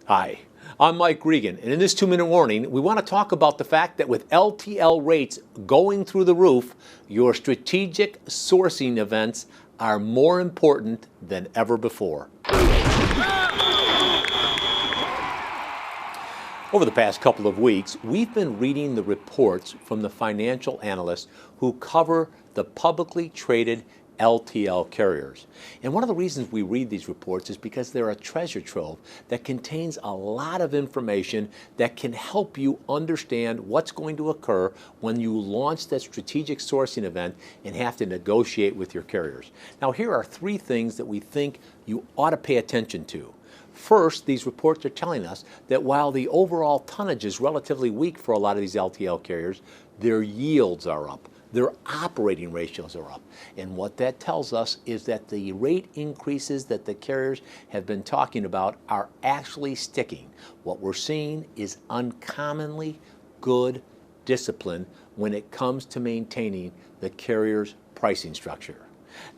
Hi, I'm Mike Regan, and in this 2-minute warning, we want to talk about the fact that with LTL rates going through the roof, your strategic sourcing events are more important than ever before. Over the past couple of weeks, we've been reading the reports from the financial analysts who cover the publicly traded LTL carriers. And one of the reasons we read these reports is because they're a treasure trove that contains a lot of information that can help you understand what's going to occur when you launch that strategic sourcing event and have to negotiate with your carriers. Now, here are 3 things that we think you ought to pay attention to. First, these reports are telling us that while the overall tonnage is relatively weak for a lot of these LTL carriers, their yields are up. Their operating ratios are up. And what that tells us is that the rate increases that the carriers have been talking about are actually sticking. What we're seeing is uncommonly good discipline when it comes to maintaining the carrier's pricing structure.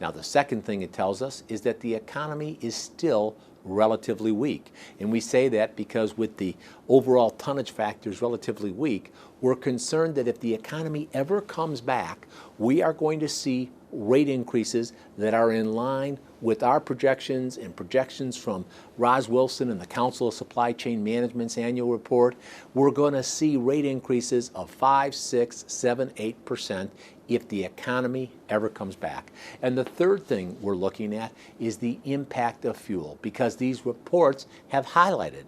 Now, the second thing it tells us is that the economy is still relatively weak. And we say that because with the overall tonnage factors relatively weak, we're concerned that if the economy ever comes back, we are going to see rate increases that are in line with our projections and projections from Roz Wilson and the Council of Supply Chain Management's annual report. We're going to see rate increases of 5, 6, 7, 8% if the economy ever comes back. And the third thing we're looking at is the impact of fuel, because these reports have highlighted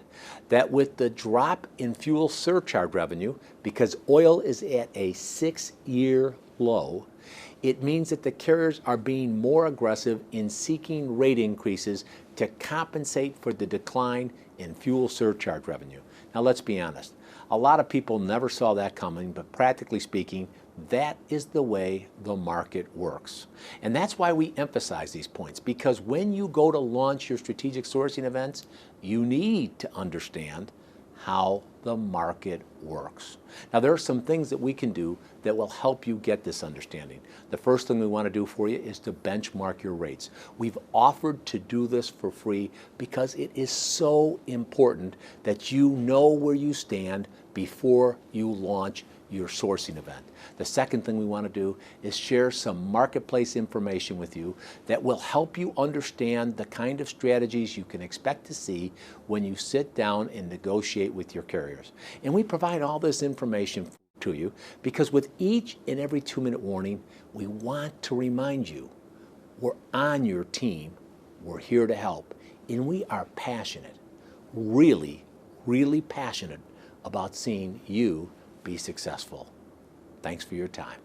that with the drop in fuel surcharge revenue, because oil is at a 6-year low, it means that the carriers are being more aggressive in seeking rate increases to compensate for the decline in fuel surcharge revenue. Now, let's be honest. A lot of people never saw that coming, but practically speaking, that is the way the market works. And that's why we emphasize these points, because when you go to launch your strategic sourcing events, you need to understand how the market works. Now, there are some things that we can do that will help you get this understanding. The first thing we want to do for you is to benchmark your rates. We've offered to do this for free because it is so important that you know where you stand before you launch your sourcing event. The second thing we want to do is share some marketplace information with you that will help you understand the kind of strategies you can expect to see when you sit down and negotiate with your carriers. And we provide all this information to you because with each and every 2-minute warning, we want to remind you we're on your team, we're here to help, and we are passionate, really, really passionate about seeing you be successful. Thanks for your time.